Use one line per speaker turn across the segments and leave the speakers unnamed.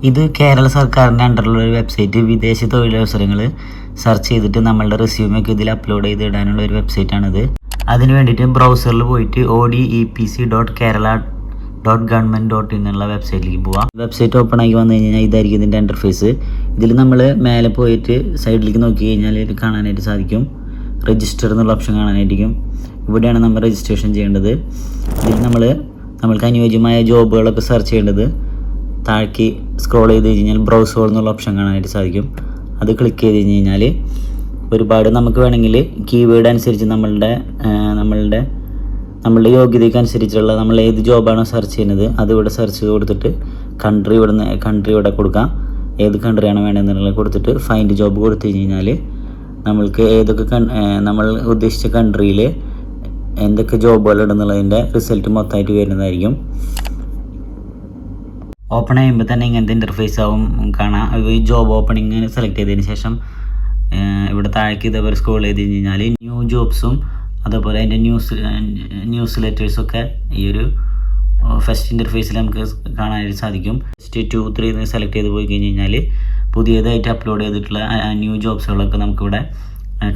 ഇത് കേരള സർക്കാരിൻ്റെ അണ്ടറിലുള്ള ഒരു വെബ്സൈറ്റ്. വിദേശ തൊഴിലവസരങ്ങൾ സെർച്ച് ചെയ്തിട്ട് നമ്മളുടെ റെസ്യൂമൊക്കെ ഇതിൽ അപ്ലോഡ് ചെയ്ത് ഇടാനുള്ള ഒരു വെബ്സൈറ്റാണിത്. അതിന് വേണ്ടിയിട്ട് ബ്രൗസറിൽ പോയിട്ട് odepc.kerala.government.in എന്നുള്ള വെബ്സൈറ്റിലേക്ക് പോവാം. വെബ്സൈറ്റ് ഓപ്പൺ ആക്കി വന്നു കഴിഞ്ഞാൽ ഇതായിരിക്കും ഇതിൻ്റെ ഇൻ്റർഫേസ്. ഇതിൽ നമ്മൾ മേലെ പോയിട്ട് സൈഡിലേക്ക് നോക്കി കഴിഞ്ഞാൽ ഇത് കാണാനായിട്ട് സാധിക്കും. രജിസ്റ്റർ എന്നുള്ള ഓപ്ഷൻ കാണാനായിരിക്കും. ഇവിടെയാണ് നമ്മൾ രജിസ്ട്രേഷൻ ചെയ്യേണ്ടത്. ഇതിൽ നമ്മൾക്ക് അനുയോജ്യമായ ജോബുകളൊക്കെ സെർച്ച് ചെയ്യേണ്ടത്. താഴേക്ക് സ്ക്രോൾ ചെയ്ത് കഴിഞ്ഞാൽ ബ്രൗസർ എന്നുള്ള ഓപ്ഷൻ കാണാനായിട്ട് സാധിക്കും. അത് ക്ലിക്ക് ചെയ്ത് കഴിഞ്ഞാൽ ഒരുപാട് നമുക്ക് വേണമെങ്കിൽ കീവേഡ് അനുസരിച്ച് നമ്മളുടെ യോഗ്യതയ്ക്ക് അനുസരിച്ചുള്ള നമ്മൾ ഏത് ജോബാണോ സെർച്ച് ചെയ്യുന്നത് അത് ഇവിടെ സെർച്ച് ചെയ്ത് കൊടുത്തിട്ട് കൺട്രി ഇവിടെ കൊടുക്കാം. ഏത് കൺട്രിയാണ് വേണ്ടതെന്നുള്ളത് കൊടുത്തിട്ട് ഫൈൻഡ് ജോബ് കൊടുത്തു കഴിഞ്ഞാൽ നമ്മൾക്ക് നമ്മൾ ഉദ്ദേശിച്ച കൺട്രിയിൽ എന്തൊക്കെ ജോബുകളുണ്ടെന്നുള്ളതിൻ്റെ റിസൾട്ട് മൊത്തമായിട്ട് വരുന്നതായിരിക്കും. ഓപ്പൺ ചെയ്യുമ്പോൾ തന്നെ ഇങ്ങനത്തെ ഇൻ്റർഫേസ് ആവും കാണാം. ഈ ജോബ് ഓപ്പണിങ് സെലക്ട് ചെയ്തതിന് ശേഷം ഇവിടെ താഴേക്ക് ഇതേപോലെ സ്ക്രോൾ ചെയ്ത് കഴിഞ്ഞാൽ ന്യൂ ജോബ്സും അതേപോലെ അതിൻ്റെ ന്യൂസ് ലെറ്റേഴ്സൊക്കെ ഈ ഒരു ഫസ്റ്റ് ഇൻ്റർഫേസിൽ നമുക്ക് കാണാനായിട്ട് സാധിക്കും. ഫസ്റ്റ് 2, 3 സെലക്ട് ചെയ്ത് പോയി കഴിഞ്ഞ് കഴിഞ്ഞാൽ പുതിയതായിട്ട് അപ്ലോഡ് ചെയ്തിട്ടുള്ള ന്യൂ ജോബ്സുകളൊക്കെ നമുക്കിവിടെ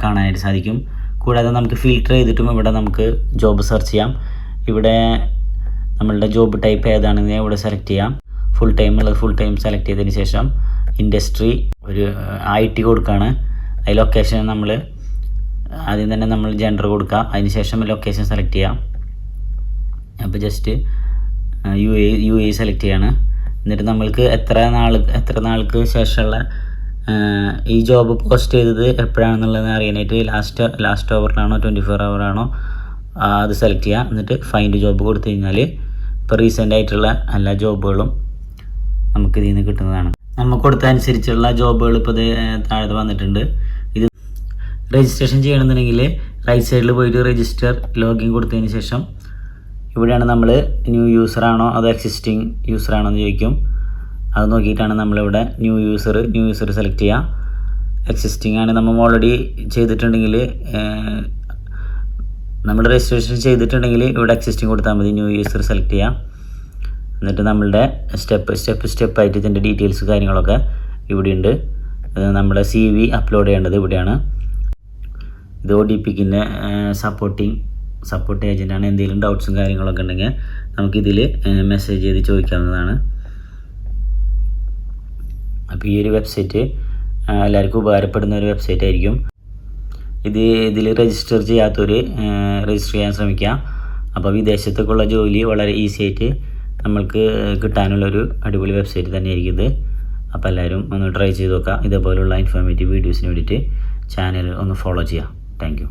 കാണാനായിട്ട് സാധിക്കും. കൂടാതെ നമുക്ക് ഫിൽറ്റർ ചെയ്തിട്ടും ഇവിടെ നമുക്ക് ജോബ് സെർച്ച് ചെയ്യാം. ഇവിടെ നമ്മളുടെ ജോബ് ടൈപ്പ് ഏതാണെന്ന് ഇവിടെ സെലക്ട് ചെയ്യാം. ഫുൾ ടൈം ഉള്ളത് ഫുൾ ടൈം സെലക്ട് ചെയ്തതിന് ശേഷം ഇൻഡസ്ട്രി ഒരു IT കൊടുക്കുകയാണ്. അതിൽ ലൊക്കേഷൻ നമ്മൾ ആദ്യം തന്നെ നമ്മൾ ജെൻഡർ കൊടുക്കുക. അതിന് ശേഷം ലൊക്കേഷൻ സെലക്ട് ചെയ്യാം. അപ്പോൾ ജസ്റ്റ് UAE സെലക്ട് ചെയ്യാണ്. എന്നിട്ട് നമ്മൾക്ക് എത്ര നാൾക്ക് ശേഷമുള്ള ഈ ജോബ് പോസ്റ്റ് ചെയ്തത് എപ്പോഴാണെന്നുള്ളത് അറിയാനായിട്ട് ലാസ്റ്റ് അവറിലാണോ 24 ഹവറാണോ അത് സെലക്ട് ചെയ്യുക. എന്നിട്ട് ഫൈൻഡ് ജോബ് കൊടുത്തു കഴിഞ്ഞാൽ ഇപ്പോൾ റീസെൻ്റ് ആയിട്ടുള്ള എല്ലാ ജോബുകളും നമുക്ക് ഇതിൽ നിന്ന് കിട്ടുന്നതാണ്. നമ്മൾ കൊടുത്ത അനുസരിച്ചുള്ള ജോബുകൾ ഇപ്പോൾ ഇത് താഴെ വന്നിട്ടുണ്ട്. ഇത് രജിസ്ട്രേഷൻ ചെയ്യണമെന്നുണ്ടെങ്കിൽ റൈറ്റ് സൈഡിൽ പോയിട്ട് രജിസ്റ്റർ ലോഗിൻ കൊടുത്തതിന് ശേഷം ഇവിടെയാണ് നമ്മൾ ന്യൂ യൂസറാണോ അതോ എക്സിസ്റ്റിംഗ് യൂസറാണോ എന്ന് ചോദിക്കും. അത് നോക്കിയിട്ടാണ് നമ്മളിവിടെ ന്യൂ യൂസർ സെലക്ട് ചെയ്യുക. എക്സിസ്റ്റിംഗ് ആണ് നമ്മൾ ഓൾറെഡി ചെയ്തിട്ടുണ്ടെങ്കിൽ നമ്മൾ രജിസ്ട്രേഷൻ ചെയ്തിട്ടുണ്ടെങ്കിൽ ഇവിടെ എക്സിസ്റ്റിംഗ് കൊടുത്താൽ മതി. ന്യൂ യൂസർ സെലക്ട് ചെയ്യാം. എന്നിട്ട് നമ്മളുടെ സ്റ്റെപ്പായിട്ട് ഇതിൻ്റെ ഡീറ്റെയിൽസ് കാര്യങ്ങളൊക്കെ ഇവിടെയുണ്ട്. നമ്മുടെ CV അപ്ലോഡ് ചെയ്യേണ്ടത് ഇവിടെയാണ്. ഇത് ODPക്കിൻ്റെ സപ്പോർട്ട് ഏജൻറ്റാണ്. എന്തെങ്കിലും ഡൗട്ട്സും കാര്യങ്ങളൊക്കെ ഉണ്ടെങ്കിൽ നമുക്കിതിൽ മെസ്സേജ് ചെയ്ത് ചോദിക്കാവുന്നതാണ്. അപ്പോൾ ഈ ഒരു വെബ്സൈറ്റ് എല്ലാവർക്കും ഉപകാരപ്പെടുന്ന ഒരു വെബ്സൈറ്റ് ആയിരിക്കും. ഇതിൽ രജിസ്റ്റർ ചെയ്യാത്തവർ രജിസ്റ്റർ ചെയ്യാൻ ശ്രമിക്കുക. അപ്പോൾ വിദേശത്തേക്കുള്ള ജോലി വളരെ ഈസി ആയിട്ട് നമ്മൾക്ക് കിട്ടാനുള്ളൊരു അടിപൊളി വെബ്സൈറ്റ് തന്നെയായിരിക്കും ഇത്. അപ്പോൾ എല്ലാവരും ഒന്ന് ട്രൈ ചെയ്ത് നോക്കുക. ഇതേപോലുള്ള ഇൻഫോർമേറ്റീവ് വീഡിയോസിന് വേണ്ടിയിട്ട് ചാനൽ ഒന്ന് ഫോളോ ചെയ്യുക. Thank you.